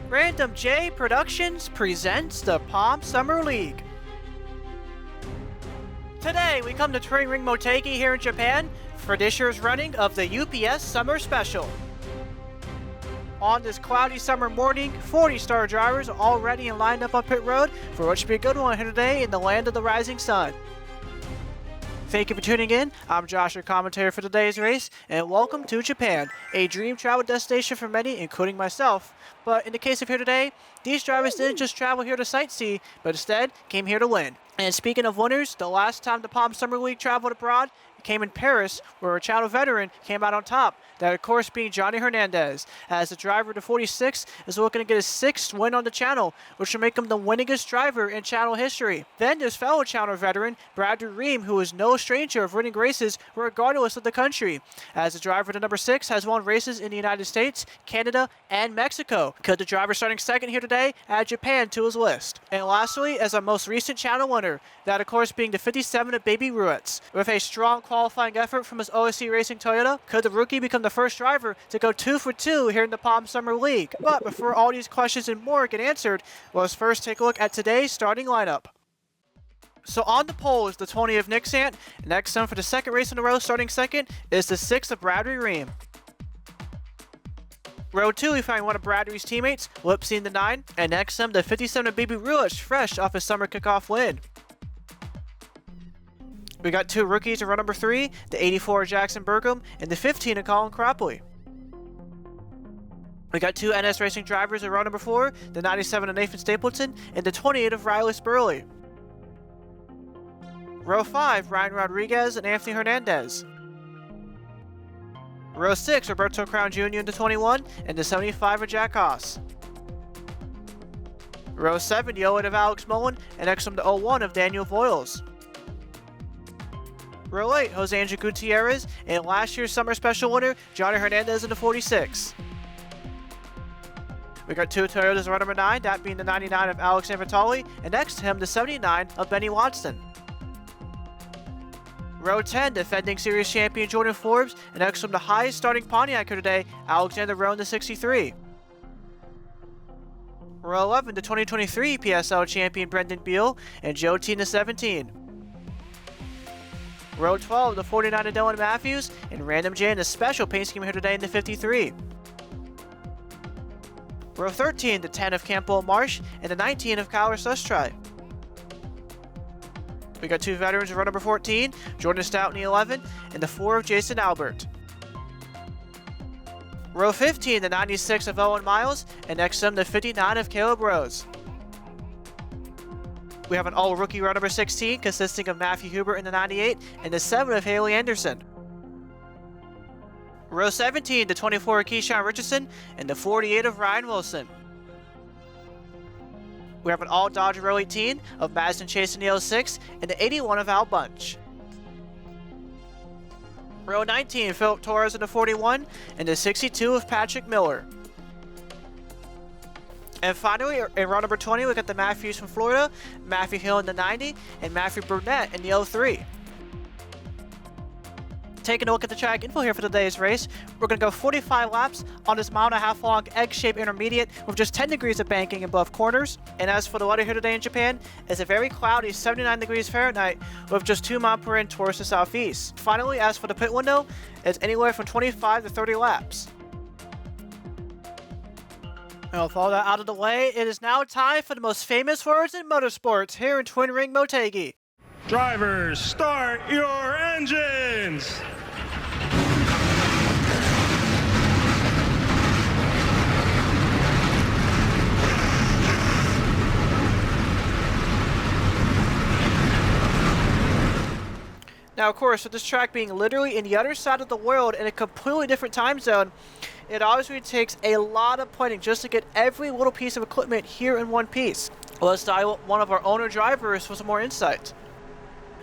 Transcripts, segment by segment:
Random J Productions presents the Palm Summer League. Today we come to Touring Ring Motegi here in Japan for this year's running of the UPS Summer Special. On this cloudy summer morning, 40-star drivers are all ready and lined up on pit road for what should be a good one here today in the land of the rising sun. Thank you for tuning in. I'm Josh, your commentator for today's race, and welcome to Japan, a dream travel destination for many, including myself. But in the case of here today, these drivers didn't just travel here to sightsee, but instead came here to win. And speaking of winners, the last time the Palm Summer League traveled abroad, it came in Paris, where a channel veteran came out on top. That, of course, being Johnny Hernandez, as the driver to 46 is looking to get his 6th win on the channel, which will make him the winningest driver in channel history. Then there's fellow channel veteran Brad Ream, who is no stranger of winning races regardless of the country, as the driver to number 6 has won races in the United States, Canada, and Mexico. Could the driver starting second here today add Japan to his list? And lastly, as our most recent channel winner, that of course being the 57 of Bibi Ruiz. With a strong qualifying effort from his OSC Racing Toyota, could the rookie become the first driver to go 2 for 2 here in the Palm Summer League? But before all these questions and more get answered, let's first take a look at today's starting lineup. So on the pole is the 20 of Nixant. Next on for the second race in a row, starting second, is the 6 of Bradley Ream. Row 2, we find one of Bradley's teammates, Lipsy in the 9, and next on the 57 of Bibi Ruiz, fresh off his summer kickoff win. We got 2 rookies in row number 3, the 84 of Jaxon Bergem, and the 15 of Colin Cropley. We got 2 NS Racing drivers in row number 4, the 97 of Nathan Stapleton, and the 28 of Riley Spurly. Row 5, Ryan Rodriguez and Anthony Hernandez. Row 6, Roberto Crown Jr. in the 21, and the 75 of Jack Haas. Row 7, the 08 of Alex Mullen, and next on the 01 of Daniel Voiles. Row 8, Jose Angel Gutierrez, and last year's summer special winner, Johnny Hernandez in the 46. We got 2 Toyotas in row number 9, that being the 99 of Alex Vitali, and next to him, the 79 of Benny Watson. Row 10, defending series champion Jordan Forbes, and next from the highest starting Pontiac here today, Alexander Rowe in the 63. Row 11, the 2023 PSL champion Brendan Beal, and Joe T in the 17. Row 12, the 49 of Dylan Matthews, and Random J in the special paint scheme here today in the 53. Row 13, the 10 of Campbell Marsh, and the 19 of Kyler Sustry. We got 2 veterans in row number 14, Jordan Stout in the 11, and the 4 of Jason Albert. Row 15, the 96 of Owen Miles, and next to him, the 59 of Caleb Rose. We have an all-rookie row number 16, consisting of Matthew Hubert in the 98, and the 7 of Haley Anderson. Row 17, the 24 of Keyshawn Richardson, and the 48 of Ryan Wilson. We have an all-Dodger row 18 of Madison Chase in the 06, and the 81 of Al Bunch. Row 19, Philip Torres in the 41, and the 62 of Patrick Miller. And finally, in row number 20, we got the Matthews from Florida, Matthew Hill in the 90, and Matthew Burnett in the 03. Taking a look at the track info here for today's race, we're going to go 45 laps on this 1.5 mile long egg-shaped intermediate with just 10 degrees of banking above corners. And as for the weather here today in Japan, it's a very cloudy 79 degrees Fahrenheit with just 2 miles per hour towards the southeast. Finally, as for the pit window, it's anywhere from 25 to 30 laps. And with all that out of the way, it is now time for the most famous words in motorsports here in Twin Ring Motegi. Drivers, start your engines! Now, of course, with this track being literally in the other side of the world in a completely different time zone, it obviously takes a lot of planning just to get every little piece of equipment here in one piece. Let's dial one of our owner drivers for some more insight.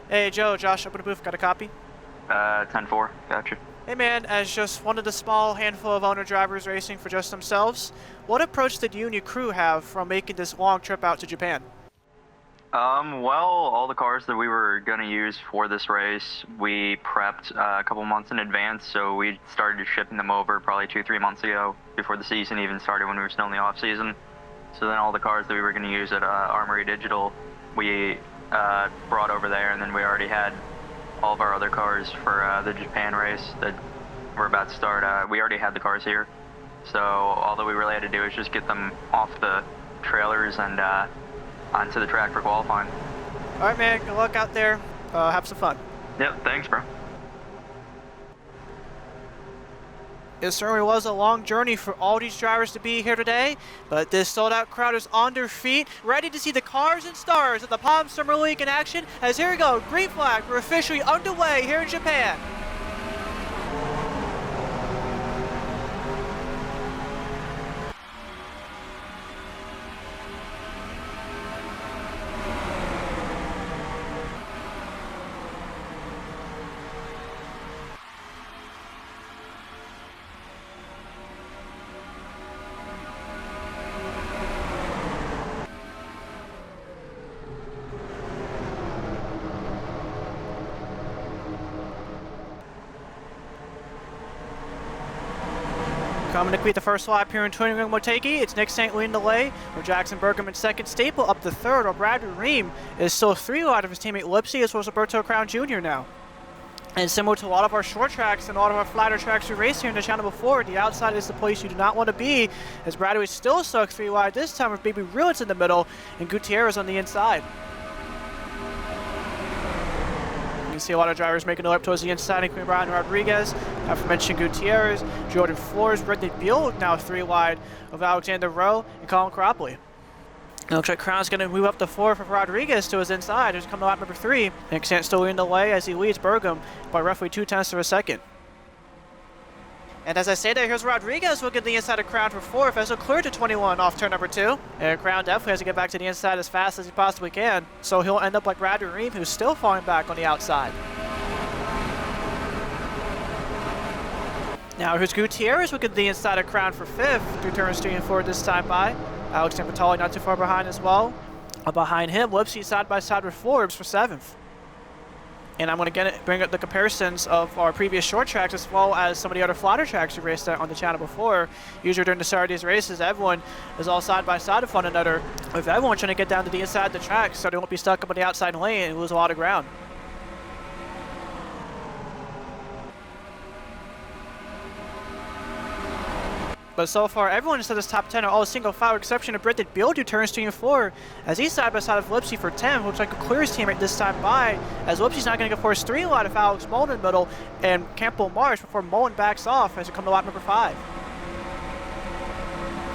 Hey, Joe, Josh, open the booth, got a copy? 10-4, gotcha. Hey man, as just one of the small handful of owner drivers racing for just themselves, what approach did you and your crew have from making this long trip out to Japan? Well, all the cars that we were going to use for this race, we prepped a couple months in advance, so we started shipping them over probably 2-3 months ago, before the season even started when we were still in the off season. So then all the cars that we were going to use at Armory Digital, we brought over there, and then we already had all of our other cars for the Japan race that we're about to start. We already had the cars here. So all that we really had to do is just get them off the trailers and onto the track for qualifying. All right, man. Good luck out there. Have some fun. Yep, thanks, bro. It certainly was a long journey for all these drivers to be here today, but this sold-out crowd is on their feet, ready to see the cars and stars of the Palm Summer League in action. As here we go, green flag, we're officially underway here in Japan. Coming to complete the first lap here in Twin Ring Motegi, it's Nick St. leading the way, with Jaxon Bergem in second, Staple up to third, while Bradley Ream is still 3 wide of his teammate Lipsy, as well as Roberto Crown Jr. now. And similar to a lot of our short tracks and a lot of our flatter tracks we race here in the channel before, the outside is the place you do not want to be, as Bradley still stuck 3 wide this time with Bibi Ruiz in the middle and Gutierrez on the inside. You can see a lot of drivers making the lap towards the inside, including Brian Rodriguez, aforementioned Gutierrez, Jordan Flores, Brendan Beal, now 3 wide of Alexander Rowe and Colin Cropley. It looks like Crown's going to move up the 4 for Rodriguez to his inside. He's coming to lap number 3. Nick Sant still leading the way as he leads Bergem by roughly 0.2 of a second. And as I say that, here's Rodriguez looking at the inside of Crown for 4th as he'll clear to 21 off turn number 2. And Crown definitely has to get back to the inside as fast as he possibly can, so he'll end up like Bradley Ream, who's still falling back on the outside. Now here's Gutierrez looking at the inside of Crown for 5th through turns 3 and 4 this time by. Alex Vitali not too far behind as well. Behind him, Lipsy side by side with Forbes for 7th. And I'm going to bring up the comparisons of our previous short tracks as well as some of the other flatter tracks we raced on the channel before. Usually during the start of these races, everyone is all side by side of one another, with everyone trying to get down to the inside of the track so they won't be stuck up on the outside lane and lose a lot of ground. But so far, everyone inside this top 10 are all a single file, exception of Brendan Beal, who turns 3 and 4, as he's side by side of Lipsy for 10, looks like a clear his teammate this time by, as Lipsy's not going to go force 3 wide of Alex Mullen in the middle, and Campbell Marsh before Mullen backs off as we come to lap number 5.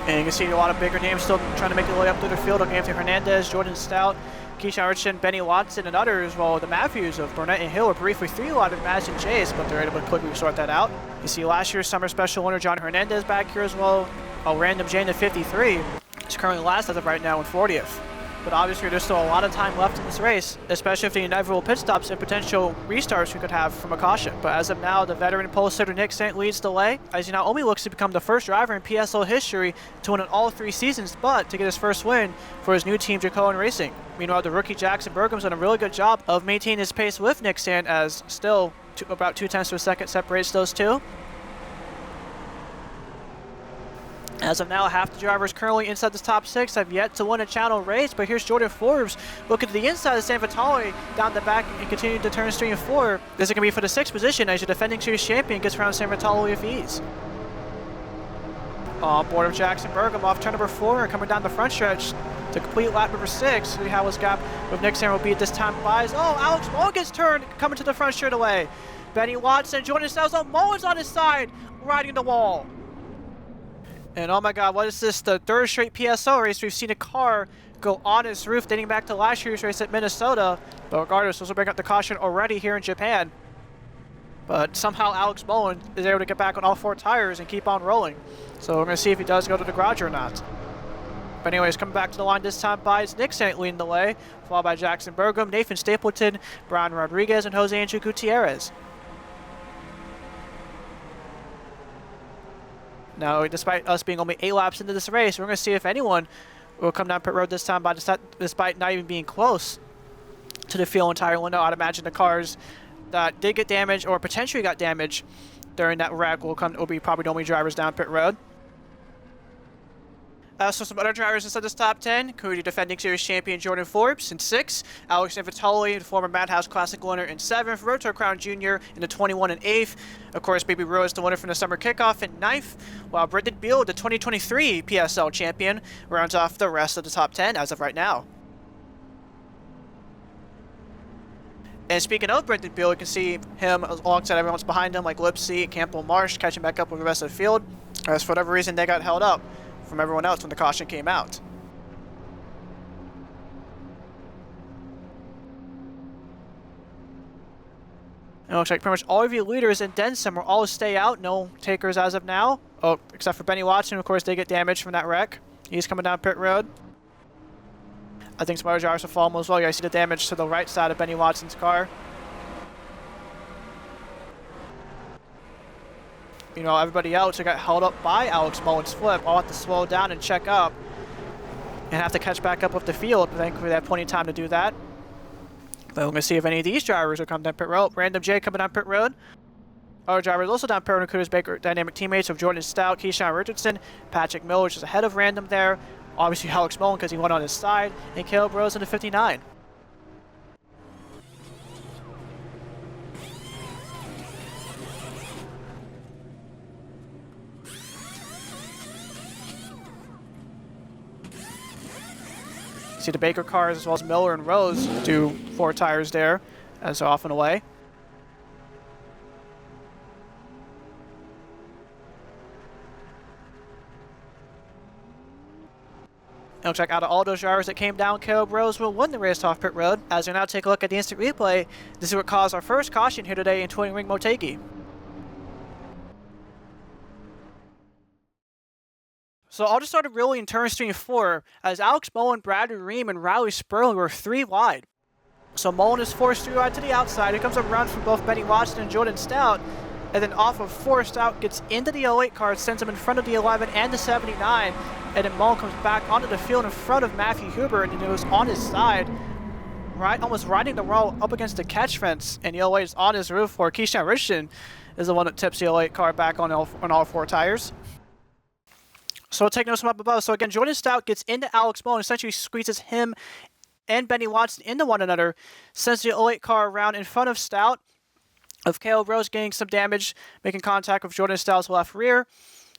And you can see a lot of bigger names still trying to make their way up through the field, like Anthony Hernandez, Jordan Stout, Keisha Archin, Benny Watson, and others, while the Matthews of Burnett and Hill are briefly 3 wide of Madison Chase, but they're able to quickly sort that out. You see last year's summer special winner John Hernandez back here as well. A random Jane at 53. He's currently last as of right now in 40th. But obviously there's still a lot of time left in this race, especially if the inevitable pit stops and potential restarts we could have from a caution. But as of now, the veteran pole sitter Nick Sant leads the way, as he now only looks to become the first driver in PSL history to win in all 3 seasons, but to get his first win for his new team, Jaxon Racing. Meanwhile, the rookie Jaxon Bergem's done a really good job of maintaining his pace with Nick Sant, as still about 0.2 of a second separates those two. As of now, half the drivers currently inside the top 6 have yet to win a channel race, but here's Jordan Forbes looking to the inside of San Vitale down the back and continuing to turns 3 and 4. This is going to be for the 6th position as your defending series champion gets around San Vitale with ease. On board of Jaxon Bergem off turn number 4 and coming down the front stretch to complete lap number 6. See how his gap with Nick Sant will be at this time buys. Oh, Alex Mullen gets turned, coming to the front straight away. Benny Watson, Jordan Stout, Mullen's on his side, riding the wall. And oh my god, what is this? The 3rd straight PSO race we've seen a car go on its roof dating back to last year's race at Minnesota. But regardless, this will bring up the caution already here in Japan. But somehow Alex Mullen is able to get back on all 4 tires and keep on rolling. So we're going to see if he does go to the garage or not. But anyways, coming back to the line this time by is Nick Sant leading the way, followed by Jaxon Bergem, Nathan Stapleton, Brian Rodriguez, and Jose Angel Gutierrez. Now, despite us being only 8 laps into this race, we're going to see if anyone will come down pit road this time, despite not even being close to the fuel entire window. I'd imagine the cars that did get damaged or potentially got damaged during that wreck will be probably the only drivers down pit road. So some other drivers inside this top 10 include defending series champion Jordan Forbes in 6th, Alex Invitoli, the former Madhouse Classic winner in 7th, Roberto Crown Jr. in the 21 in 8th, of course Bibi Ruiz, the winner from the summer kickoff in 9th, while Brendan Beal, the 2023 PSL champion, rounds off the rest of the top 10 as of right now. And speaking of Brendan Beal, you can see him alongside everyone else behind him, like Lipsy, Campbell Marsh, catching back up with the rest of the field, as for whatever reason they got held up from everyone else when the caution came out. It looks like pretty much all of your leaders and then some will all stay out. No takers as of now. Oh, except for Benny Watson, of course, they get damaged from that wreck. He's coming down pit road. I think some other drivers will follow him as well. You guys see the damage to the right side of Benny Watson's car. You know, everybody else who got held up by Alex Mullen's flip all have to slow down and check up and have to catch back up with the field. Thankfully, they have plenty of time to do that. But we're going to see if any of these drivers will come down pit road. Random J coming down pit road. Other drivers also down pit road include his Baker Dynamic teammates of Jordan Stout, Keyshawn Richardson, Patrick Miller, which is ahead of Random there. Obviously, Alex Mullen because he went on his side, and Caleb Rose in the 59. See the Baker cars as well as Miller and Rose do 4 tires there as they're off and away. It looks like out of all those drivers that came down, Caleb Rose will win the race off pit road. As we now take a look at the instant replay, this is what caused our first caution here today in Twin Ring Motegi. So all just started really in turn 3 and 4, as Alex Mullen, Bradley Ream, and Riley Spurly were 3 wide. So Mullen is forced 3 wide to the outside. Here comes a run from both Benny Watson and Jordan Stout, and then off of 4, Stout gets into the 08 car, sends him in front of the 11 and the 79, and then Mullen comes back onto the field in front of Matthew Hubert, and it was on his side, right, almost riding the roll up against the catch fence, and the 08 is on his roof, for Keyshawn Richardson is the one that tips the 08 car back on all 4 tires. So we'll take notice from up above. So again, Jordan Stout gets into Alex Mullen, essentially squeezes him and Benny Watson into one another, sends the 08 car around in front of Stout, of Caleb Rose getting some damage, making contact with Jordan Stout's left rear.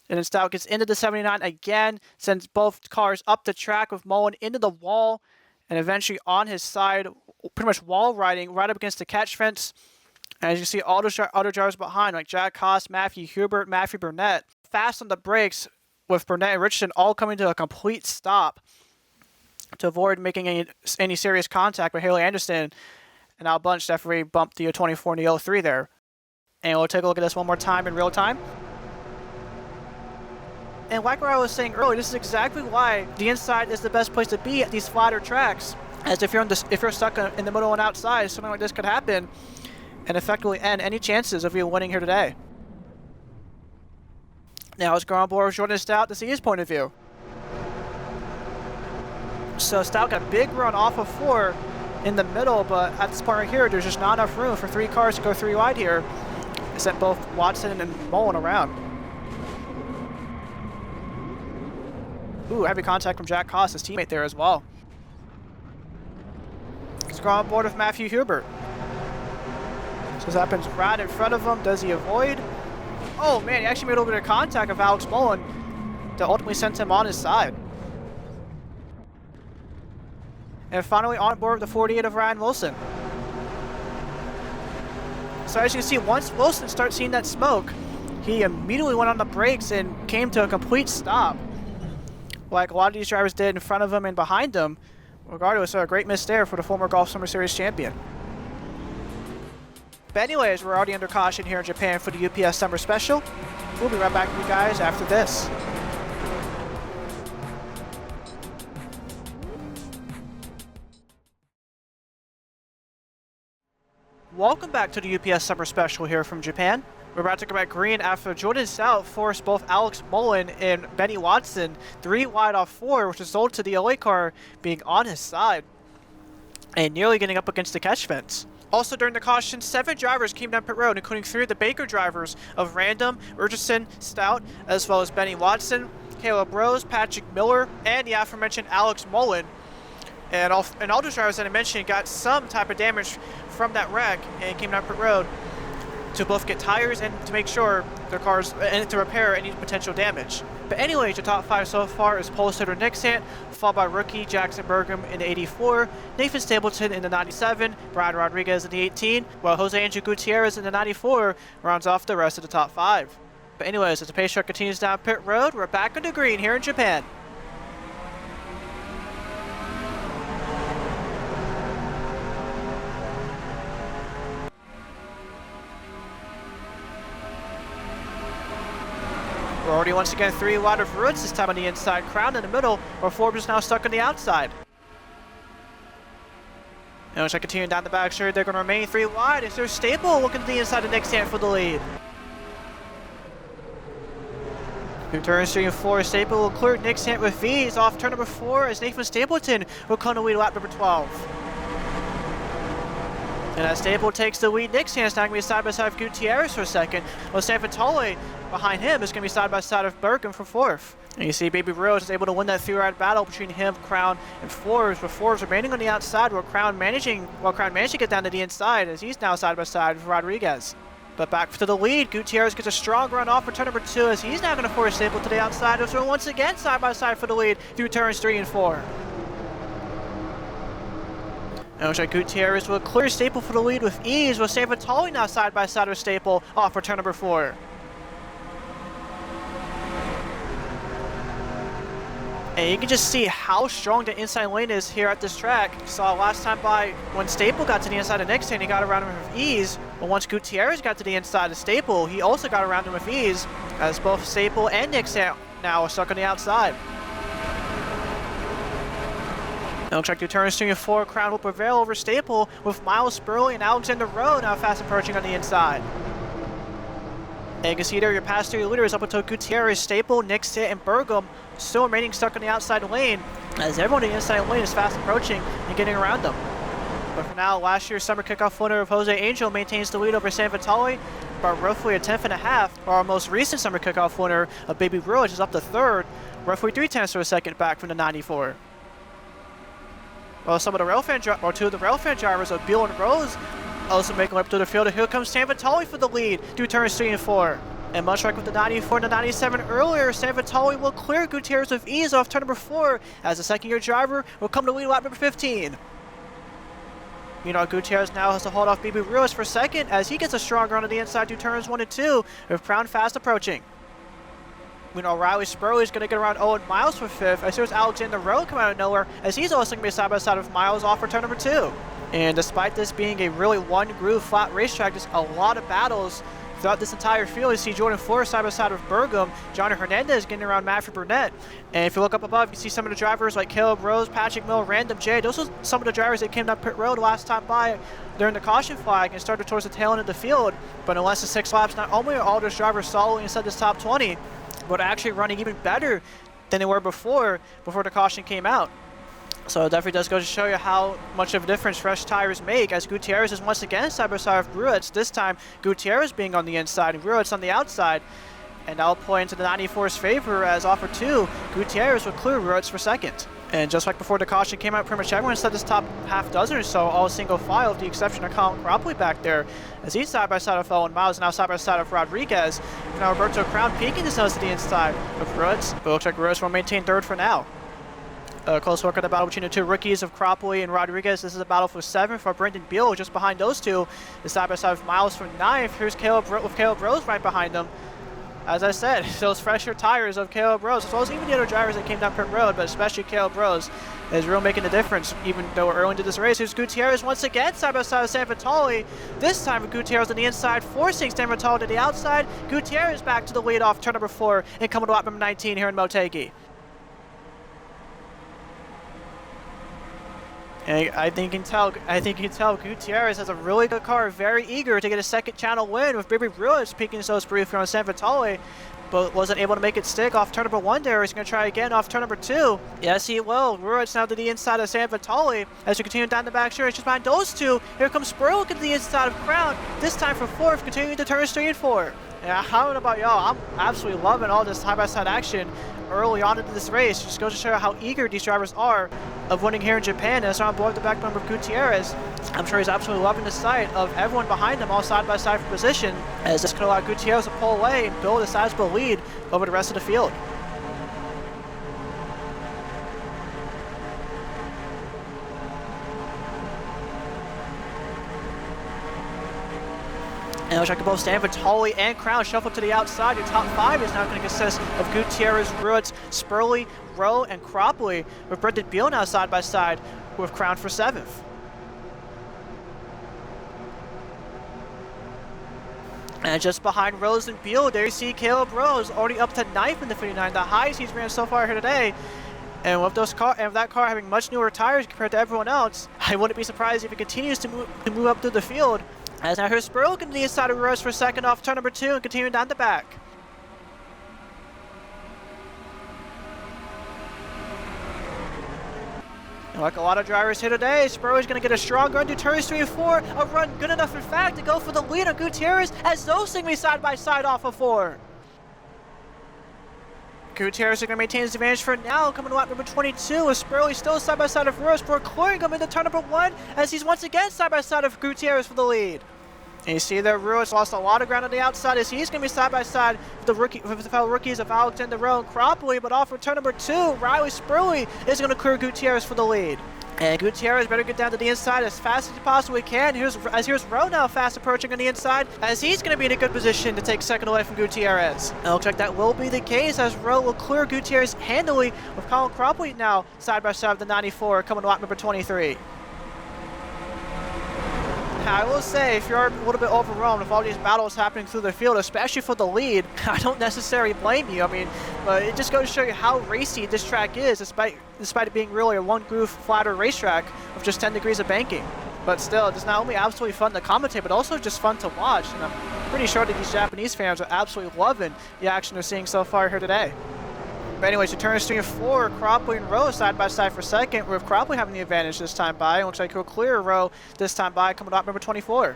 And then Stout gets into the 79 again, sends both cars up the track with Mullen into the wall, and eventually on his side, pretty much wall riding right up against the catch fence. And as you see, all the other drivers behind, like Jack Haas, Matthew Hubert, Matthew Burnett, fast on the brakes, with Burnett and Richardson all coming to a complete stop to avoid making any serious contact with Haley Anderson. And Al Bunch definitely bumped the 24 and the 03 there. And we'll take a look at this one more time in real time. And like what I was saying earlier, this is exactly why the inside is the best place to be at these flatter tracks. As if you're stuck in the middle and outside, something like this could happen and effectively end any chances of you winning here today. Now let's go on board with Jordan Stout to see his point of view. So Stout got a big run off of 4 in the middle, but at this point right here, there's just not enough room for 3 cars to go 3 wide here. It sent both Watson and Mullen around. Ooh, heavy contact from Jack Haas, his teammate there as well. Let's go on board with Matthew Hubert. So this happens right in front of him. Does he avoid? Oh man, he actually made a little bit of contact with Alex Mullen that ultimately sent him on his side. And finally on board with the 48 of Ryan Wilson. So as you can see, once Wilson starts seeing that smoke, he immediately went on the brakes and came to a complete stop, like a lot of these drivers did in front of him and behind him. Regardless, a great miss there for the former Golf Summer Series champion. But anyways, we're already under caution here in Japan for the UPS Summer Special. We'll be right back with you guys after this. Welcome back to the UPS Summer Special here from Japan. We're about to come back green after Jordan Stout forced both Alex Mullen and Benny Watson 3 wide off 4, which resulted to the LA car being on his side and nearly getting up against the catch fence. Also during the caution, 7 drivers came down pit road, including 3 of the Baker drivers of Random, Richardson, Stout, as well as Benny Watson. Caleb Rose, Patrick Miller, and the aforementioned Alex Mullen. And all those drivers that I mentioned got some type of damage from that wreck and came down pit road to both get tires and to make sure their cars and to repair any potential damage. But anyways, the top 5 so far is pole sitter Nick Sant, followed by rookie Jaxon Bergem in the 84, Nathan Stapleton in the 97, Brad Rodriguez in the 18, while Jose Angel Gutierrez in the 94 rounds off the rest of the top 5. But anyways, as the pace truck continues down pit road, we're back on the green here in Japan. We're already once again 3 wide of Ruiz, this time on the inside, Crown in the middle, where Forbes is now stuck on the outside. And as I continue down the back straight, they're going to remain 3 wide. It's their Staple looking to the inside of Nick Sant for the lead. Through turns 3 and 4, Staple will clear Nick Sant with V's off turn number 4 as Nathan Stapleton will come to lead lap number 12. And as Staple takes the lead, Nick Sant's now going to be side by side of Gutierrez for a second, while San Vitale behind him is going to be side by side of Bergem for 4th. And you see Baby Rose is able to win that 3-ride battle between him, Crown, and Forbes, with Forbes remaining on the outside while Crown managed to get down to the inside as he's now side by side with Rodriguez. But back to the lead, Gutierrez gets a strong run off for turn number 2 as he's now going to force Staple to the outside, as we're once again side by side for the lead through turns 3 and 4. And it looks like Gutierrez will clear Staple for the lead with ease, with San Vitale now side by side with Staple off for turn number 4. And you can just see how strong the inside lane is here at this track. You saw last time by when Staple got to the inside of Nick Sant, he got around him with ease. But once Gutierrez got to the inside of Staple, he also got around him with ease, as both Staple and Nick Sant now are stuck on the outside. It looks like through turns 3 and 4, Crown will prevail over Staple, with Miles Spurly and Alexander Rowe now fast approaching on the inside. And you can see there your past 3 leaders up until Gutierrez, Staple, Nick Sant, and Bergem still remaining stuck on the outside lane, as everyone in the inside lane is fast approaching and getting around them. But for now, last year's summer kickoff winner of Jose Angel maintains the lead over San Vitale by roughly a 10th and a half, while our most recent summer kickoff winner of Baby Ruiz is up to 3rd, roughly 3/10 of a second back from the 94. While two of the Railfan drivers of Beal and Rose also making up to the field, and here comes San Vitale for the lead through turns 3 and 4. And much like with the 94 and the 97 earlier, San Vitale will clear Gutierrez with ease off turn number 4 as the second-year driver will come to lead lap number 15. Meanwhile, Gutierrez now has to hold off Bibi Ruiz for second as he gets a strong run on the inside through turns 1 and 2, with Crown fast approaching. Meanwhile, Riley Spurly is going to get around Owen Miles for 5th, as here's Alexander Rowe come out of nowhere, as he's also going to be side by side with Miles off for turn number 2. And despite this being a really one-groove flat racetrack, there's a lot of battles throughout this entire field. You see Jordan Flores side by side with Bergem, Johnny Hernandez getting around Matthew Burnett. And if you look up above, you see some of the drivers like Caleb Rose, Patrick Mill, Random J. Those are some of the drivers that came down pit road last time by during the caution flag and started towards the tail end of the field. But in less than 6 laps, not only are all those drivers soloing inside this top 20, but actually running even better than they were before the caution came out. So it definitely does go to show you how much of a difference fresh tires make, as Gutierrez is once again side by side with Ruiz, this time Gutierrez being on the inside and Ruiz on the outside. And that'll play into the 94's favor, as off for 2, Gutierrez will clear Ruiz for second. And just like before the caution came out, pretty much everyone said this top half dozen or so, all single file, with the exception of Colin Cropley back there, as he's side by side with Owen Miles, now side by side of Rodriguez. Now Roberto Crown peeking his nose to the inside of Ruiz, but it looks like Ruiz will maintain 3rd for now. A close look at the battle between the 2 rookies of Cropley and Rodriguez. This is a battle for 7th for Brendan Beal. Just behind those 2 is side by side with Miles for 9th. Here's Caleb Rose right behind them. As I said, those fresher tires of Caleb Rose, as well as even the other drivers that came down pit road, but especially Caleb Rose, is really making the difference, even though we're early into this race. Here's Gutierrez once again side by side with San Vitale. This time with Gutierrez on the inside, forcing San Vitale to the outside. Gutierrez back to the lead off turn number 4 and coming to lap number 19 here in Motegi. And I think you can tell Gutierrez has a really good car, very eager to get a second channel win, with Bibi Ruiz peeking so briefly on San Vitale, but wasn't able to make it stick off turn number 1 there. He's going to try again off turn number 2. Yes, he will. Ruiz now to the inside of San Vitale as we continue down the back straight. Just behind those 2, here comes Spurly to the inside of Crown, this time for 4th, continuing to turns 3 and 4. Yeah, I don't know about y'all, I'm absolutely loving all this side-by-side action early on into this race. Just goes to show how eager these drivers are of winning here in Japan. As on board the back number of Gutierrez, I'm sure he's absolutely loving the sight of everyone behind him all side-by-side for position, as this could allow Gutierrez to pull away and build a sizable lead over the rest of the field. And it looks like both Stan Vitali and Crown shuffle to the outside. Your top 5 is now going to consist of Gutierrez, Ruiz, Spurly, Rowe, and Cropley, with Brendan Beal now side by side with Crown for 7th. And just behind Rose and Beal, there you see Caleb Rose already up to 9th in the 59, the highest he's ran so far here today. And with that car having much newer tires compared to everyone else, I wouldn't be surprised if it continues to move up through the field. As now here's Spurly to the inside of Rose for 2nd off turn number 2 and continuing down the back. And like a lot of drivers here today, Spurly's going to get a strong run to turns 3 and 4. A run good enough, in fact, to go for the lead on Gutierrez as those things side by side off of 4. Gutierrez is going to maintain his advantage for now, coming to lap number 22, with Spurly still side by side of Ruiz before clearing him into turn number 1 as he's once again side by side of Gutierrez for the lead. And you see that Ruiz lost a lot of ground on the outside as he's going to be side by side with the fellow rookies of Alexander Rowe and Cropley, but off for turn number 2, Riley Spurly is going to clear Gutierrez for the lead. And Gutierrez better get down to the inside as fast as he possibly can. Here's Rowe now fast approaching on the inside as he's going to be in a good position to take 2nd away from Gutierrez. And it looks like that will be the case as Rowe will clear Gutierrez handily with Colin Cropley now side by side with the 94 coming to lap number 23. I will say, if you're a little bit overwhelmed with all these battles happening through the field, especially for the lead, I don't necessarily blame you. I mean, but it just goes to show you how racy this track is, despite it being really a one-groove, flatter racetrack with just 10 degrees of banking. But still, it's not only absolutely fun to commentate, but also just fun to watch. And I'm pretty sure that these Japanese fans are absolutely loving the action they're seeing so far here today. But anyways, it turns 3 and 4, Cropley and Rowe side by side for 2nd, with Cropley having the advantage this time by. It looks like he'll clear Rowe this time by, coming up number 24.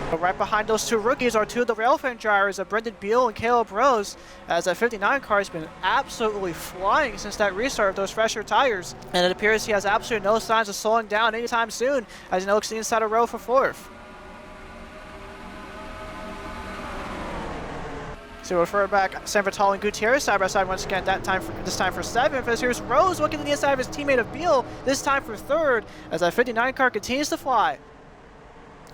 But right behind those 2 rookies are 2 of the railfan drivers of Brendan Beal and Caleb Rose, as that 59 car has been absolutely flying since that restart of those fresher tires. And it appears he has absolutely no signs of slowing down anytime soon, as he now looks to the inside of Rowe for 4th. So we'll refer back San Vitali and Gutierrez side by side once again, this time for 7th, as here's Rose looking to the inside of his teammate of Beal, this time for 3rd, as that 59 car continues to fly.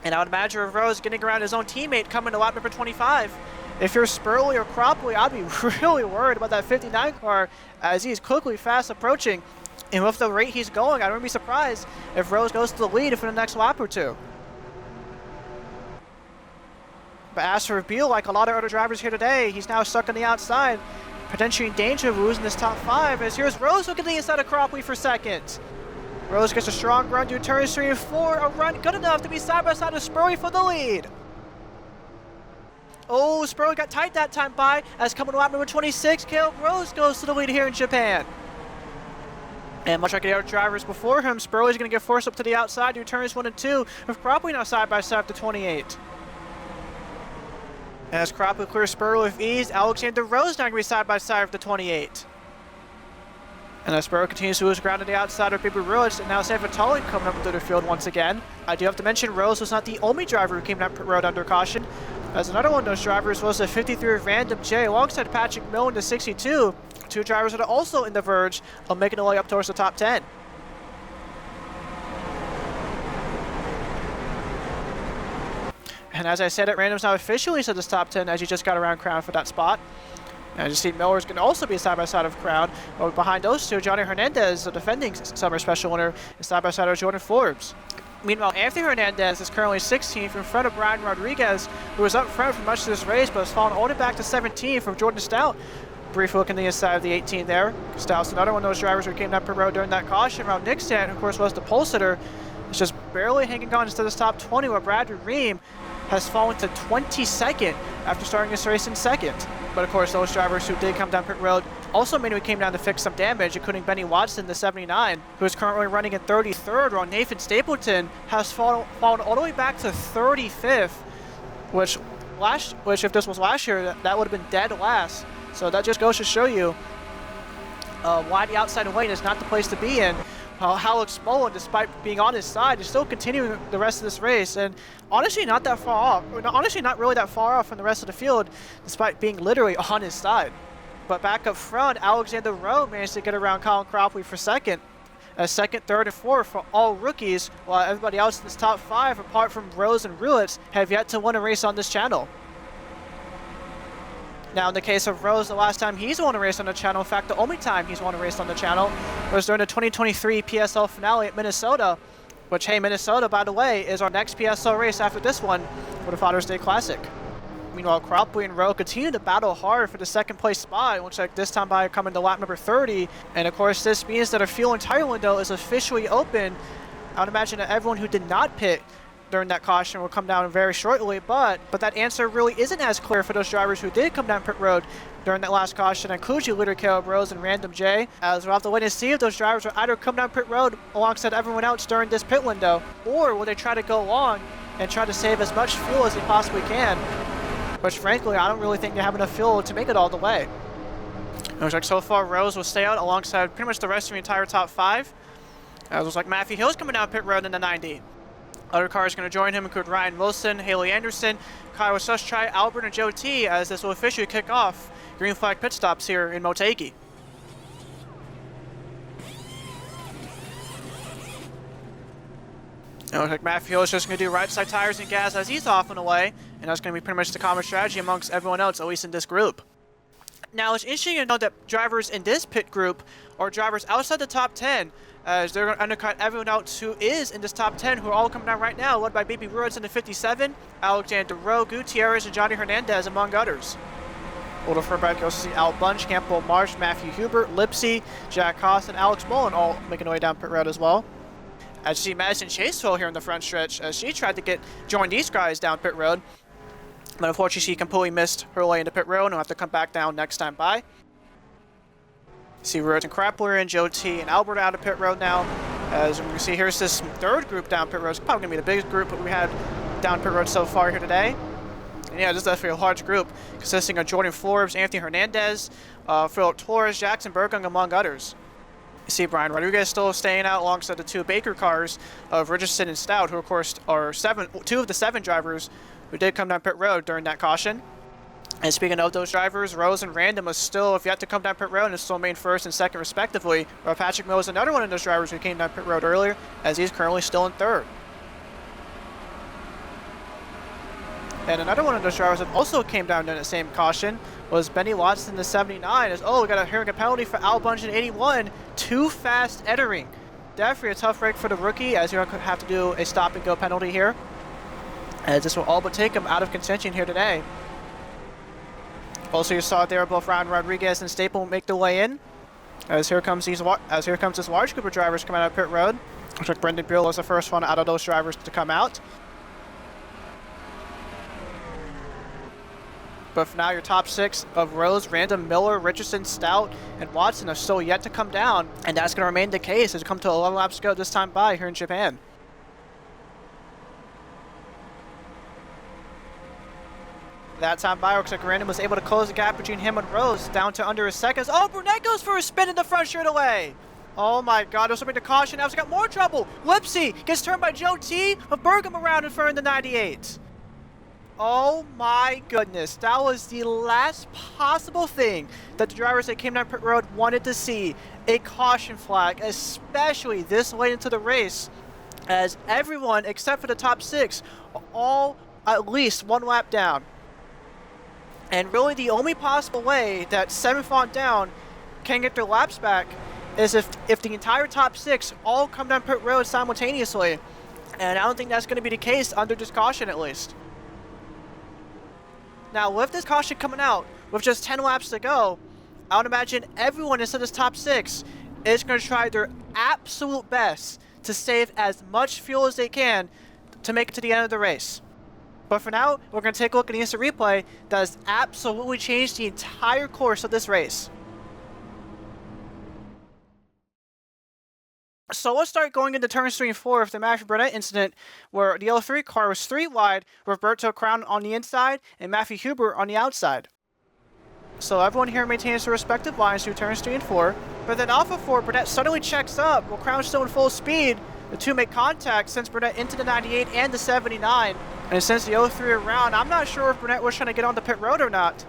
And I would imagine if Rose getting around his own teammate coming to lap number 25. If you're Spurly or Cropley, I'd be really worried about that 59 car as he's quickly fast approaching. And with the rate he's going, I wouldn't be surprised if Rose goes to the lead for the next lap or 2. But as for Beal, like a lot of other drivers here today, he's now stuck on the outside, potentially in danger of losing this top 5, as here's Rose looking to the inside of Cropley for 2nd. Rose gets a strong run to turns 3 and 4, a run good enough to be side by side with Spurly for the lead. Oh, Spurly got tight that time by, as coming to lap number 26, Caleb Rose goes to the lead here in Japan. And much like the other drivers before him, Spurly's going to get forced up to the outside to turns 1 and 2, with Cropley now side by side with the 28. And as Cropley clears Spurly with ease, Alexander Rowe's now going to be side by side with the 28. And as Spurly continues to lose ground on the outside of Bibi Ruiz, and now San Vitali coming up through the field once again. I do have to mention Rose was not the only driver who came down pit road under caution, as another one of those drivers was the 53 Random J alongside Patrick Mill in the 62. 2 drivers that are also in the verge of making their way up towards the top 10. And as I said, Random's now officially into this top 10 as he just got around Crown for that spot. And as you see, Miller's going to also be side by side of Crown. But behind those 2, Johnny Hernandez, the defending summer special winner, is side by side of Jordan Forbes. Meanwhile, Anthony Hernandez is currently 16th in front of Brian Rodriguez, who was up front for much of this race, but has fallen all the way back to 17th from Jordan Stout. Brief look in the inside of the 18 there. Stout's another one of those drivers who came down pit road during that caution. While Nick Stanton, of course, was the pole sitter, is just barely hanging on into this top 20, while Bradley Ream has fallen to 22nd after starting this race in 2nd. But of course, those drivers who did come down pit road also mainly came down to fix some damage, including Benny Watson, the 79, who is currently running in 33rd, while Nathan Stapleton has fallen all the way back to 35th, which if this was last year, that would have been dead last. So that just goes to show you why the outside lane is not the place to be in. Alex Mullen, despite being on his side, is still continuing the rest of this race, and honestly not that far off. Honestly, not really that far off from the rest of the field, despite being literally on his side. But back up front, Alexander Rowe managed to get around Colin Cropley for second. Second, third, and fourth for all rookies, while everybody else in this top 5, apart from Rose and Ruiz, have yet to win a race on this channel. Now, in the case of Rose, the last time he's won a race on the channel, in fact, the only time he's won a race on the channel, was during the 2023 PSL finale at Minnesota, which, hey, Minnesota, by the way, is our next PSL race after this one for the Father's Day Classic. Meanwhile, Cropley and Rowe continue to battle hard for the second place spot. It looks like this time by coming to lap number 30. And of course, this means that our fuel and tire window is officially open. I would imagine that everyone who did not pit during that caution will come down very shortly, but that answer really isn't as clear for those drivers who did come down pit road during that last caution, including Leader Caleb Rose and Random J, as we'll have to wait and see if those drivers will either come down pit road alongside everyone else during this pit window, or will they try to go long and try to save as much fuel as they possibly can, which frankly, I don't really think they have enough fuel to make it all the way. It looks like so far Rose will stay out alongside pretty much the rest of the entire top 5. It looks like Matthew Hill's coming down pit road in the 90. Other cars going to join him include Ryan Wilson, Haley Anderson, Kyle Sushchai, Albert, and Joe T, as this will officially kick off green flag pit stops here in Motegi. It looks like Matthew Hill is just going to do right side tires and gas as he's off and away, and that's going to be pretty much the common strategy amongst everyone else, at least in this group. Now, it's interesting to know that drivers in this pit group are drivers outside the top 10, as they're going to undercut everyone else who is in this top 10, who are all coming down right now, led by Bibi Ruiz in the 57, Alexander Rowe, Gutierrez, and Johnny Hernandez, among others. We'll look for back, you'll see Al Bunch, Campbell Marsh, Matthew Hubert, Lipsy, Jack Haas, and Alex Mullen all making their way down pit road as well. As you see Madison Chasewell here in the front stretch, as she tried to join these guys down pit road, but unfortunately she completely missed her way into pit road and will have to come back down next time by. See Ruiz and Krappler and Joe T and Albert out of pit road now. As we can see, here's this third group down pit road. It's probably going to be the biggest group that we had down pit road so far here today. And yeah, this is definitely a large group consisting of Jordan Forbes, Anthony Hernandez, Philip Torres, Jackson Bergem, among others. You see Brian Rodriguez still staying out alongside the 2 Baker cars of Richardson and Stout, who of course are 2 of the 7 drivers who did come down pit road during that caution. And speaking of those drivers, Rose and Random have yet to come down pit road and still remain first and second respectively, while Patrick Mills is another one of those drivers who came down pit road earlier, as he's currently still in third. And another one of those drivers that also came down during the same caution was Benny Watson, the 79, as, we got a hearing a penalty for Al Bunch in 81, too fast entering. Definitely a tough break for the rookie, as you're going to have to do a stop and go penalty here, as this will all but take him out of contention here today. Also, you saw there both Ryan Rodriguez and Staple make their way in, as here comes this large group of drivers coming out of pit road. Looks like Brendan Beal was the first one out of those drivers to come out. But for now, your top 6 of Rose, Random, Miller, Richardson, Stout, and Watson are still yet to come down, and that's going to remain the case as we come to 11 laps to go this time by here in Japan. That time by, looks like Random was able to close the gap between him and Rose down to under a second. Oh, Burnett goes for a spin in the front straight away. Oh my god, there's something to caution. Now he's got more trouble. Lipsy gets turned by Joe T of Bergem around in front of the 98. Oh my goodness, that was the last possible thing that the drivers that came down pit road wanted to see. A caution flag, especially this late into the race, as everyone except for the top 6 are all at least 1 lap down. And really the only possible way that 7 font down can get their laps back is if the entire top 6 all come down pit road simultaneously. And I don't think that's going to be the case under this caution at least. Now, with this caution coming out, with just 10 laps to go, I would imagine everyone inside this top 6 is going to try their absolute best to save as much fuel as they can to make it to the end of the race. But for now, we're going to take a look at the instant replay that has absolutely changed the entire course of this race. So let's start going into turns 3 and 4 of the Matthew Burnett incident, where the L3 car was 3 wide, Roberto Crown on the inside, and Matthew Huber on the outside. So everyone here maintains their respective lines through turns 3 and 4, but then off of 4, Burnett suddenly checks up, while Crown's still in full speed. The two make contact, sends Burnett into the 98 and the 79, and since the 03 around, I'm not sure if Burnett was trying to get on the pit road or not.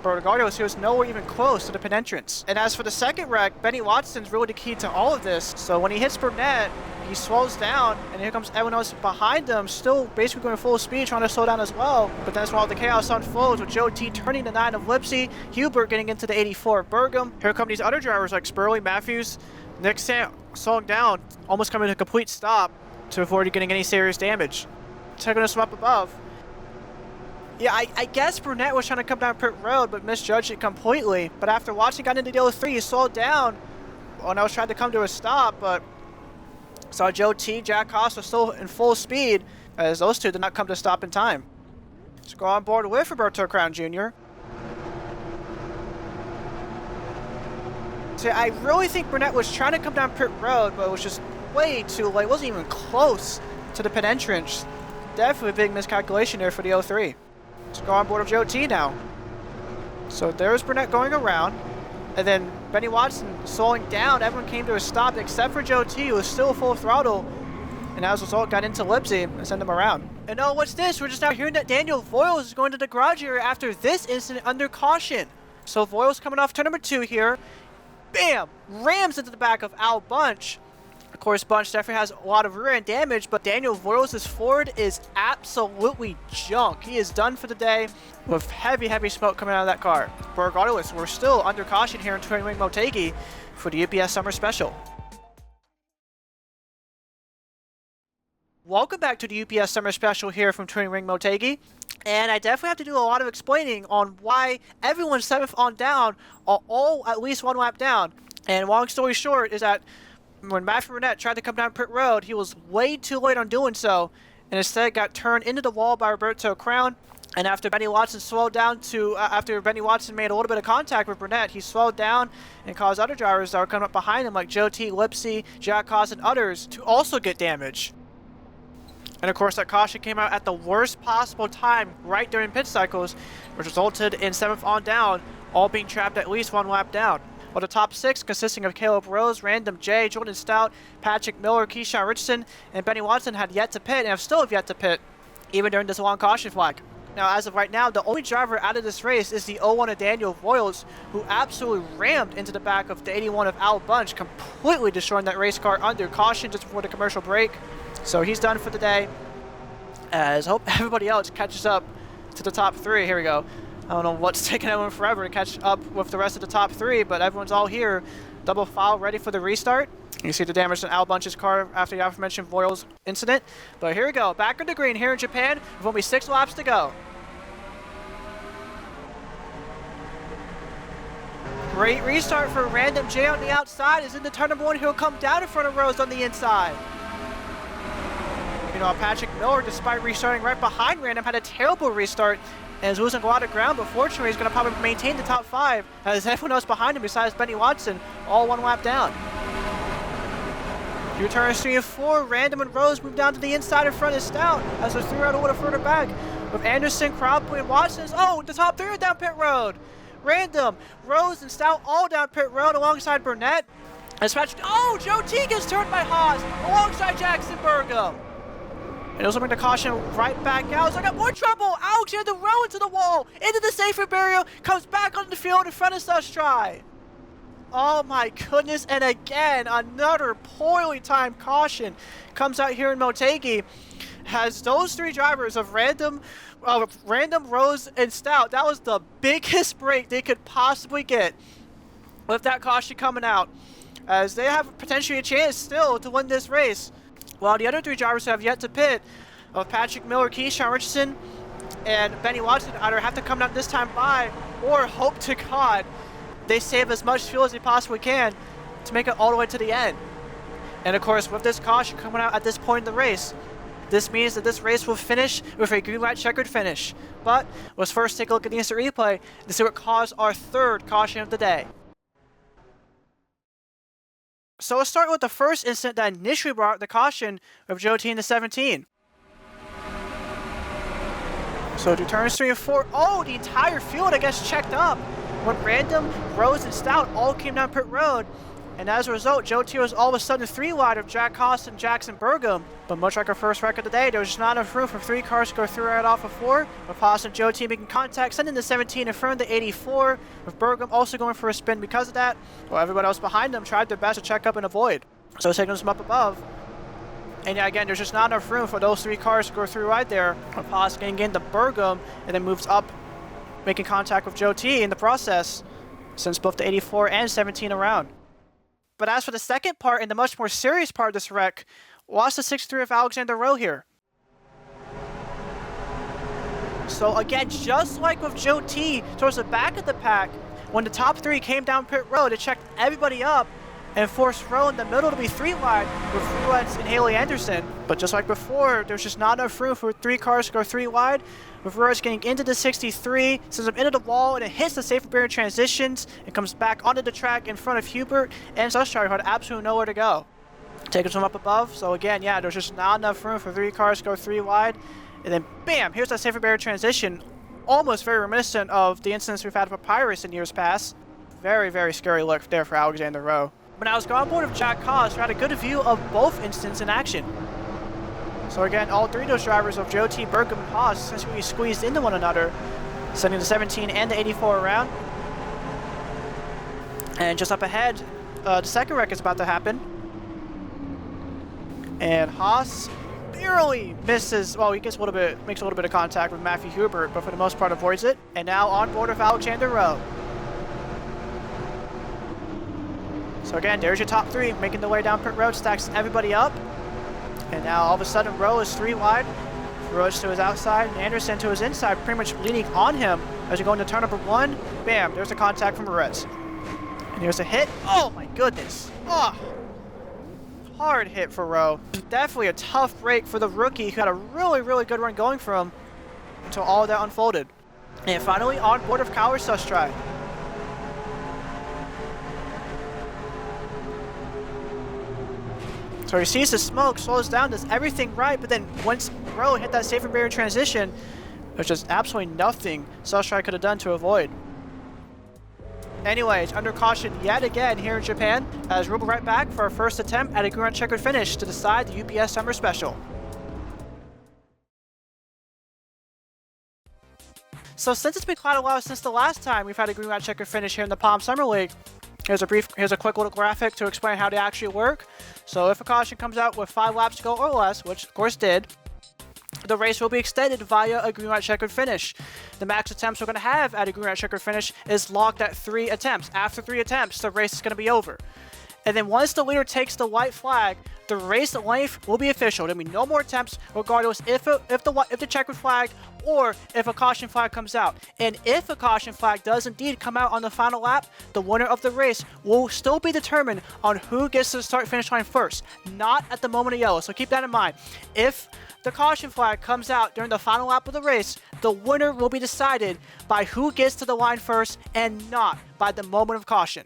But regardless, he was nowhere even close to the pit entrance. And as for the second wreck, Benny Watson's really the key to all of this. So when he hits Burnett, he slows down, and here comes everyone else behind him, still basically going full speed, trying to slow down as well. But that's while the chaos unfolds, with Joe T turning the 9 of Lipsy, Hubert getting into the 84 of Bergem. Here come these other drivers like Spurly, Matthews, Nick slowing down, almost coming to a complete stop to avoid getting any serious damage. Checking us from up above. Yeah, I guess Burnett was trying to come down pit road, but misjudged it completely. But after watching, got into the 03, he slowed down when I was trying to come to a stop, but saw Joe T, Jack Haas was still in full speed, as those two did not come to a stop in time. So go on board with Roberto Crown Jr. So I really think Burnett was trying to come down pit road, but it was just way too late. It wasn't even close to the pit entrance. Definitely a big miscalculation there for the 03. Let's go on board of Joe T now. So there's Burnett going around, and then Benny Watson slowing down. Everyone came to a stop except for Joe T, who was still full throttle, and as a result got into Lipsy and sent him around. And oh, what's this? We're just now hearing that Daniel Voiles is going to the garage area after this incident under caution. So Voiles coming off turn number 2 here. Bam! Rams into the back of Al Bunch. Of course, Bunch definitely has a lot of rear end damage, but Daniel Voiles' Ford is absolutely junk. He is done for the day with heavy, heavy smoke coming out of that car. But regardless, we're still under caution here in Touring Ring Motegi for the UPS Summer Special. Welcome back to the UPS Summer Special here from Touring Ring Motegi. And I definitely have to do a lot of explaining on why everyone 7th on down are all at least 1 lap down. And long story short is that when Matthew Burnett tried to come down pit road, he was way too late on doing so, and instead got turned into the wall by Roberto Crown. And after Benny Watson slowed down to, after Benny Watson made a little bit of contact with Burnett, he slowed down and caused other drivers that were coming up behind him, like Joe T, Lipsy, Jack Haas, and others, to also get damage. And of course, that caution came out at the worst possible time, right during pit cycles, which resulted in 7th on down, all being trapped at least 1 lap down. Well, the top 6, consisting of Caleb Rose, Random J, Jordan Stout, Patrick Miller, Keyshawn Richardson, and Benny Watson had yet to pit, and have still yet to pit, even during this long caution flag. Now, as of right now, the only driver out of this race is the 01 of Daniel Voiles, who absolutely rammed into the back of the 81 of Al Bunch, completely destroying that race car under caution just before the commercial break. So he's done for the day, as hope everybody else catches up to the top 3. Here we go. I don't know what's taking everyone forever to catch up with the rest of the top 3, but everyone's all here. Double file ready for the restart. You see the damage to Al Bunch's car after the aforementioned Voiles incident. But here we go, back on the green here in Japan with only 6 laps to go. Great restart for Random J on the outside. Is into turn number 1. He'll come down in front of Rose on the inside. You know, Patrick Miller, despite restarting right behind Random, had a terrible restart and is losing a lot of ground, but fortunately he's going to probably maintain the top 5 as everyone else behind him besides Benny Watson, all 1 lap down. Through turns 3 and 4, Random and Rose move down to the inside in front of Stout as they're 3 out a little further back with Anderson, Crowley, and Watson. Oh, the top 3 are down pit road. Random, Rose, and Stout all down pit road alongside Burnett. As Patrick, oh, Joe T gets turned by Haas alongside Jaxon Bergem. And he'll bring the caution right back out. So I got more trouble. Alexander Rowe into the wall, into the safety barrier, comes back on the field in front of Sustry. Oh my goodness, and again, another poorly timed caution comes out here in Motegi. Has those 3 drivers of Random, Rose, and Stout, that was the biggest break they could possibly get with that caution coming out, as they have potentially a chance still to win this race. While the other 3 drivers have yet to pit, of Patrick Miller, Keyshawn Richardson, and Benny Watson either have to come out this time by, or hope to God they save as much fuel as they possibly can to make it all the way to the end. And of course, with this caution coming out at this point in the race, This means that this race will finish with a green-white-checkered finish. But let's first take a look at the instant replay to see what caused our third caution of the day. So let's start with the first incident that initially brought the caution of Joe T in the 17. So do turns 3 and 4. Oh, the entire field, I guess, checked up when Random, Rose, and Stout all came down pit road. And as a result, Joe T was all of a sudden 3 wide of Jack Haas and Jaxon Bergem. But much like our first wreck of the day, there was just not enough room for 3 cars to go through right off of 4, with Haas and Joe T making contact, sending the 17 in front of the 84, with Bergem also going for a spin because of that, while everybody else behind them tried their best to check up and avoid. So signals them up above. And yeah, again, there's just not enough room for those 3 cars to go through right there, with Haas getting into Bergem, and then moves up, making contact with Joe T in the process, sends both the 84 and 17 around. But as for the second part and the much more serious part of this wreck, watch the 6-3 of Alexander Rowe here. So again, just like with Joe T towards the back of the pack, when the top 3 came down pit road, it checked everybody up and forced Rowe in the middle to be 3 wide with Ruiz and Haley Anderson. But just like before, there's just not enough room for 3 cars to go 3 wide, with Ruiz getting into the 63, sends him into the wall, and it hits the safety barrier transitions, and comes back onto the track in front of Hubert and Sushar, who had absolutely nowhere to go. Taking him up above, so again, yeah, there's just not enough room for 3 cars to go 3 wide, and then bam, here's that safety barrier transition, almost very reminiscent of the incidents we've had with Papyrus in years past. Very, very scary look there for Alexander Rowe. But now let's go on board with Jack Haas, who had a good view of both incidents in action. So again, all 3 of those drivers of Joe T, Bergem, and Haas essentially squeezed into one another, sending the 17 and the 84 around. And just up ahead, the second wreck is about to happen. And Haas barely misses, well, he gets makes a little bit of contact with Matthew Hubert, but for the most part avoids it. And now on board with Alexander Rowe. So again, there's your top 3, making their way down pit road, stacks everybody up. And now all of a sudden, Rowe is 3 wide. Ruiz to his outside, and Anderson to his inside, pretty much leaning on him as we go into turn number 1. Bam, there's a contact from Ruiz. And here's a hit. Oh my goodness. Oh, hard hit for Rowe. Definitely a tough break for the rookie who had a really, really good run going for him until all of that unfolded. And finally, on board of Coward Sustry. So he sees the smoke, slows down, does everything right, but then once Rowe hit that safety barrier transition, there's just absolutely nothing Sustry could have done to avoid. Anyways, under caution yet again here in Japan, as we'll be right back for our first attempt at a green-white-checkered finish to decide the UPS Summer Special. So since it's been quite a while since the last time we've had a green-white-checkered finish here in the Palm Summer League, here's a quick little graphic to explain how they actually work. So if a caution comes out with 5 laps to go or less, which of course did, the race will be extended via a green-white-checkered finish. The max attempts we're going to have at a green-white-checkered finish is locked at 3 attempts. After 3 attempts, the race is going to be over. And then once the leader takes the white flag, the race length will be official. There'll be no more attempts, regardless if the checkered flag or if a caution flag comes out. And if a caution flag does indeed come out on the final lap, the winner of the race will still be determined on who gets to the start-finish line first, not at the moment of yellow. So keep that in mind. If the caution flag comes out during the final lap of the race, the winner will be decided by who gets to the line first and not by the moment of caution.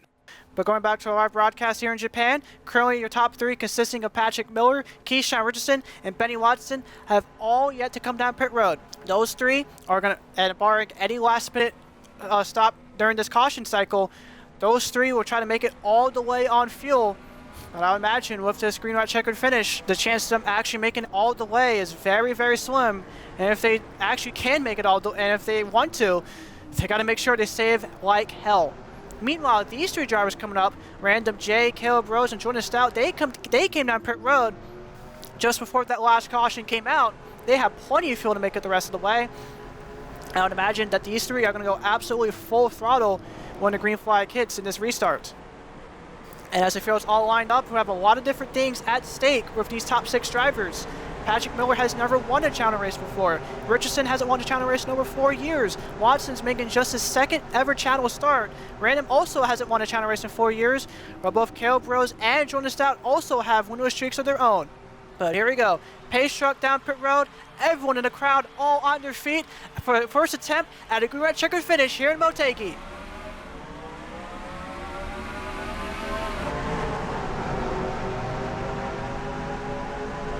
But going back to our live broadcast here in Japan, currently your top 3 consisting of Patrick Miller, Keyshawn Richardson, and Benny Watson have all yet to come down pit road. Those 3 are going to, and barring any last minute stop during this caution cycle, those 3 will try to make it all the way on fuel. But I would imagine with this green-white-checkered finish, the chance of them actually making it all the way is very, very slim. And if they actually can make it all the way, and if they want to, they got to make sure they save like hell. Meanwhile, these 3 drivers coming up, Random J, Caleb Rose, and Jordan Stout, they came down pit road just before that last caution came out. They have plenty of fuel to make it the rest of the way. I would imagine that these 3 are going to go absolutely full throttle when the green flag hits in this restart. And as the field's all lined up, we have a lot of different things at stake with these top 6 drivers. Patrick Miller has never won a channel race before. Richardson hasn't won a channel race in over 4 years. Watson's making just his 2nd ever channel start. Random also hasn't won a channel race in 4 years, while both Caleb Rose and Jordan Stout also have winless streaks of their own. But here we go. Pace truck down pit road. Everyone in the crowd all on their feet for the first attempt at a green-white-checkered finish here in Motegi.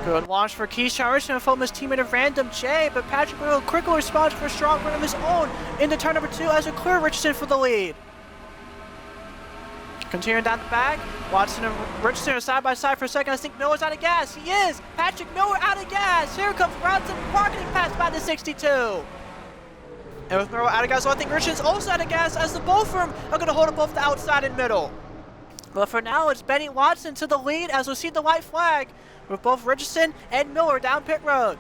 Good launch for Keyshawn Richardson from his teammate of Random J, but Patrick Will quickly responds for a strong run of his own into turn number 2 as a clear Richardson for the lead. Continuing down the back, Watson and Richardson are side by side for a second. I think Miller's out of gas. He is! Patrick Miller out of gas! Here comes Watson, marketing pass by the 62. And with Miller out of gas, I think Richardson's also out of gas as the both of them are going to hold up both the outside and middle. But for now, it's Benny Watson to the lead as we see the white flag with both Richardson and Miller down pit road.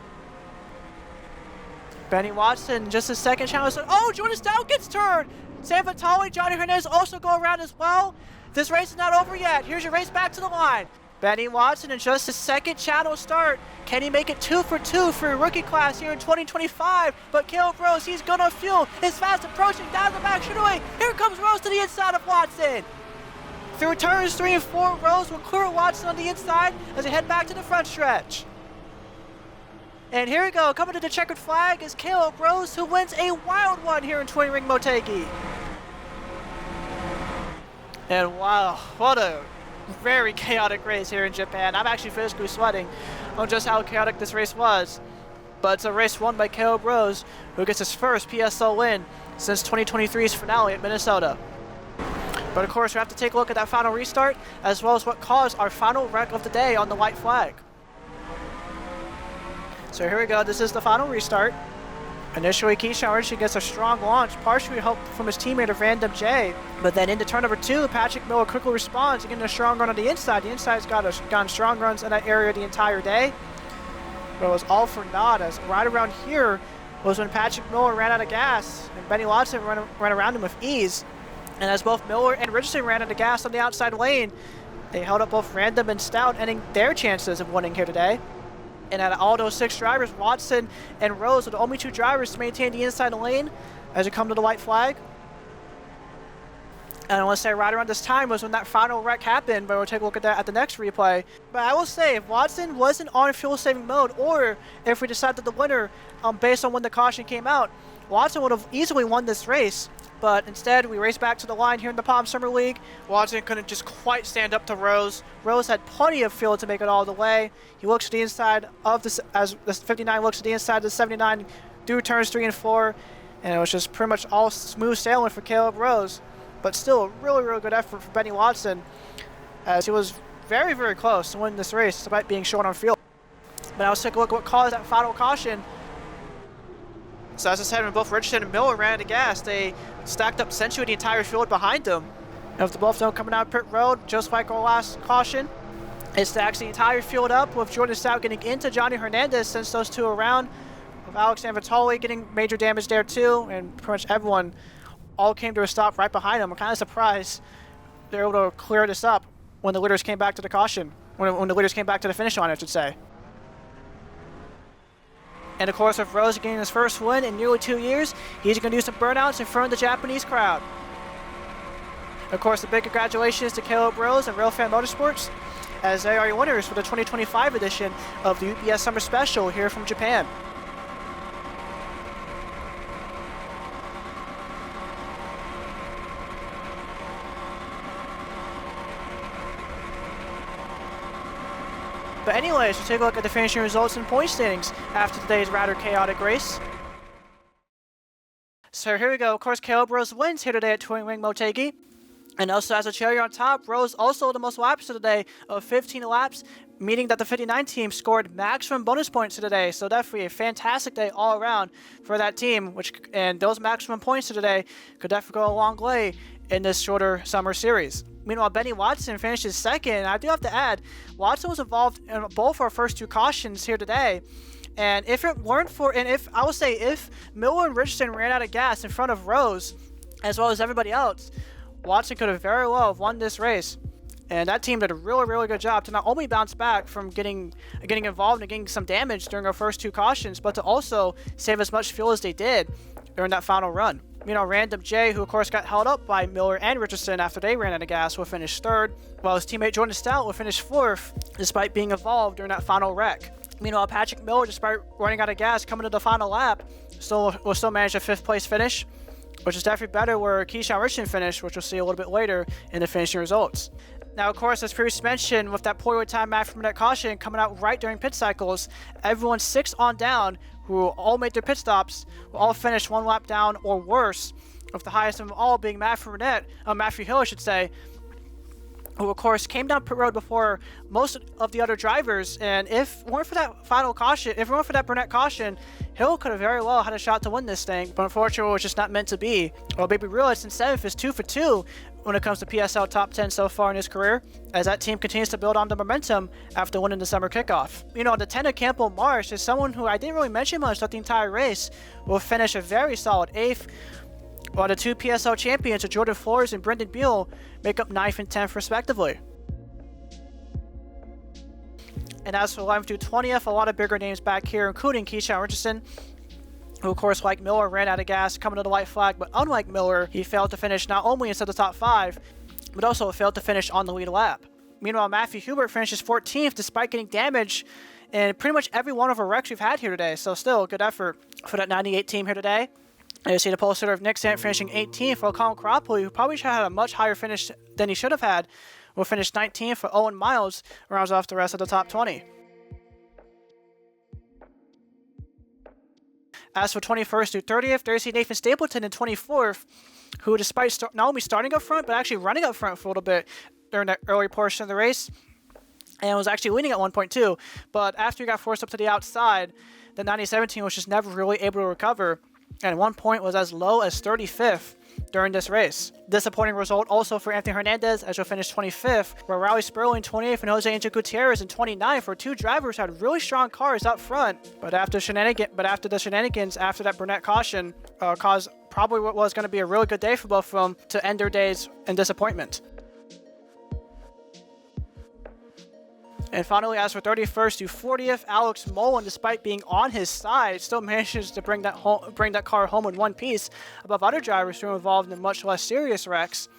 Benny Watson, just a second challenge. Oh, Jordan Stout gets turned! Sam Vitale, Johnny Hernandez also go around as well. This race is not over yet. Here's your race back to the line. Benny Watson in just a second channel start. Can he make it 2 for 2 for a rookie class here in 2025? But Caleb Rose, he's gonna fuel. Is fast approaching down the back straightaway. Here comes Rose to the inside of Watson. Through turns 3 and 4, Rose will clear Watson on the inside as they head back to the front stretch. And here we go, coming to the checkered flag is Caleb Rose, who wins a wild one here in Twin Ring Motegi. And wow, what a very chaotic race here in Japan. I'm actually physically sweating on just how chaotic this race was. But it's a race won by Caleb Rose, who gets his first PSL win since 2023's finale at Minnesota. But of course, we have to take a look at that final restart, as well as what caused our final wreck of the day on the white flag. So here we go, this is the final restart. Initially, Keyshawn Richardson gets a strong launch, partially helped from his teammate of Random J. But then into turn number 2, Patrick Miller quickly responds, getting a strong run on the inside. The inside's gotten strong runs in that area the entire day. But it was all for naught, as right around here was when Patrick Miller ran out of gas, and Benny Watson ran around him with ease. And as both Miller and Richardson ran out of gas on the outside lane, they held up both Random and Stout, ending their chances of winning here today. And out of all those 6 drivers, Watson and Rose are the only 2 drivers to maintain the inside lane as we come to the white flag. And I want to say right around this time was when that final wreck happened, but we'll take a look at that at the next replay. But I will say, if Watson wasn't on fuel-saving mode, or if we decided the winner based on when the caution came out, Watson would have easily won this race. But instead, we raced back to the line here in the Palm Summer League. Watson couldn't just quite stand up to Rose. Rose had plenty of fuel to make it all the way. He looks to the inside of this, as the 59 looks to the inside of the 79 through turns 3 and 4. And it was just pretty much all smooth sailing for Caleb Rose. But still, a really, really good effort for Benny Watson, as he was very, very close to winning this race despite being short on fuel. But now let's take a look at what caused that final caution. So as I said, when both Richardson and Miller ran out of gas, they stacked up essentially the entire field behind them. And with the both of them coming out pit road, just like our last caution, it stacks the entire field up, with Jordan Stout getting into Johnny Hernandez since those 2 around, with Alex and Vitale getting major damage there too, and pretty much everyone all came to a stop right behind them. I'm kind of surprised they were able to clear this up when the leaders came back to the caution, when the leaders came back to the finish line, I should say. And of course, with Rose getting his first win in nearly 2 years, he's going to do some burnouts in front of the Japanese crowd. Of course, the big congratulations to Caleb Rose and Railfan Motorsports, as they are your winners for the 2025 edition of the UPS Summer Special here from Japan. But anyways, we'll take a look at the finishing results and point standings after today's rather chaotic race. So here we go. Of course, Caleb Rose wins here today at Twin Ring Motegi. And also, as a cherry on top, Rose also the most laps of the day of 15 laps, meaning that the 59 team scored maximum bonus points today. So definitely a fantastic day all around for that team, and those maximum points today could definitely go a long way in this shorter summer series. Meanwhile, Benny Watson finishes second. I do have to add, Watson was involved in both our first 2 cautions here today. And if it weren't for, if Miller and Richardson ran out of gas in front of Rose, as well as everybody else, Watson could have very well won this race. And that team did a really, really good job to not only bounce back from getting involved and getting some damage during our first 2 cautions, but to also save as much fuel as they did during that final run. Random J, who of course got held up by Miller and Richardson after they ran out of gas, will finish 3rd, while his teammate Jordan Stout will finish 4th, despite being involved during that final wreck. Meanwhile, Patrick Miller, despite running out of gas coming to the final lap, will still manage a 5th place finish, which is definitely better where Keyshawn Richardson finished, which we'll see a little bit later in the finishing results. Now, of course, as previously mentioned, with that poorly timed match from that caution coming out right during pit cycles, everyone 6 on down who all made their pit stops will all finish 1 lap down or worse, with the highest of them all being Matthew Hill, I should say, who of course came down pit road before most of the other drivers, and if it weren't for that final caution, if it weren't for that Burnett caution, Hill could have very well had a shot to win this thing, but unfortunately it was just not meant to be. Well, Bibi Ruiz in 7th is 2 for 2 when it comes to PSL top 10 so far in his career, as that team continues to build on the momentum after winning the summer kickoff. The 10 of Campbell Marsh is someone who I didn't really mention much throughout the entire race, will finish a very solid 8th, while the 2 PSL champions of Jordan Flores and Brendan Beal make up 9th and 10th respectively. And as for 11th through 20th, a lot of bigger names back here, including Keyshawn Richardson, who of course, like Miller, ran out of gas coming to the white flag, but unlike Miller, he failed to finish not only inside the top 5, but also failed to finish on the lead lap. Meanwhile, Matthew Hubert finishes 14th despite getting damage in pretty much every one of our wrecks we've had here today, so still a good effort for that 98 team here today. And you see the pole sitter of Nick Sant finishing 18th, while Colin Cropley, who probably should have had a much higher finish than he should have had, will finish 19th, for Owen Miles rounds off the rest of the top 20. As for 21st through 30th, there you see Nathan Stapleton in 24th, who despite not only starting up front, but actually running up front for a little bit during that early portion of the race, and was actually leading at 1.2, but after he got forced up to the outside, the 97 was just never really able to recover, and at one point was as low as 35th during this race. Disappointing result also for Anthony Hernandez, as he'll finish 25th, where Rowley Spurly in 28th and Jose Angel Gutierrez in 29th, where 2 drivers had really strong cars up front, but after the shenanigans after that Burnett caution caused probably what was going to be a really good day for both of them to end their days in disappointment. And finally, as for 31st to 40th, Alex Mullen, despite being on his side, still manages to bring that car home in one piece above other drivers who were involved in much less serious wrecks.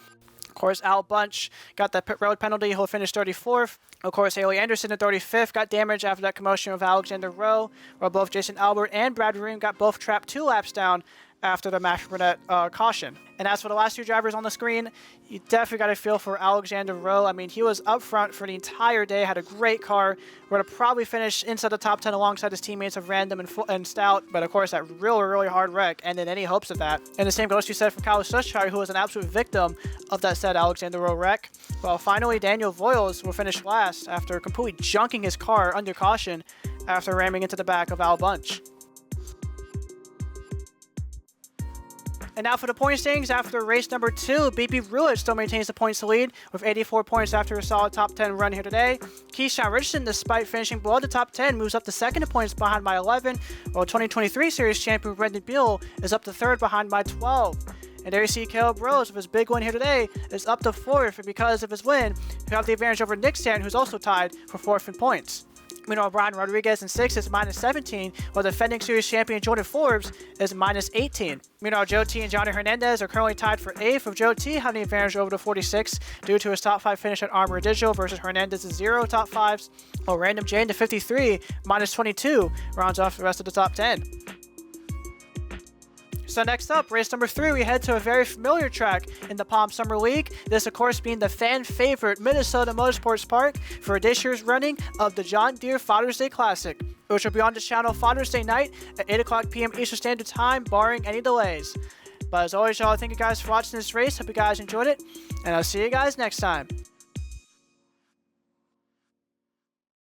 Of course, Al Bunch got that pit road penalty. He'll finish 34th. Of course, Haley Anderson in 35th got damaged after that commotion with Alexander Rowe, while both Jason Albert and Brad Ream got both trapped 2 laps down after the Matthew Burnett caution. And as for the last 2 drivers on the screen, you definitely got a feel for Alexander Rowe. I mean, he was up front for the entire day, had a great car, would have probably finished inside the top 10 alongside his teammates of Random and Stout, but of course that really hard wreck ended any hopes of that. And the same goes to be said for Kyle Sushire, who was an absolute victim of that said Alexander Rowe wreck. Well, finally, Daniel Voiles will finish last after completely junking his car under caution after ramming into the back of Al Bunch. And now for the point standings after race number 2, Bibi Ruiz still maintains the points lead with 84 points after a solid top 10 run here today. Keyshawn Richardson, despite finishing below the top 10, moves up to 2nd in points behind by 11, while 2023 Series champion Brendan Beal is up to 3rd behind by 12. And there you see Caleb Rose with his big win here today is up to 4th, and because of his win, he'll have the advantage over Nick Stan, who's also tied for 4th in points. Meanwhile, Brian Rodriguez in 6th is minus 17, while defending series champion Jordan Forbes is minus 18. Meanwhile, Joe T and Johnny Hernandez are currently tied for 8th, with Joe T having the advantage over the 46 due to his top 5 finish at Armory Digital versus Hernandez's 0 top 5s, while Random Jane to 53, minus 22, rounds off the rest of the top 10. So next up, race number 3, we head to a very familiar track in the Palm Summer League. This, of course, being the fan favorite Minnesota Motorsports Park for this year's running of the John Deere Father's Day Classic, which will be on the channel Father's Day night at 8 o'clock p.m. Eastern Standard Time, barring any delays. But as always, y'all, thank you guys for watching this race. Hope you guys enjoyed it, and I'll see you guys next time.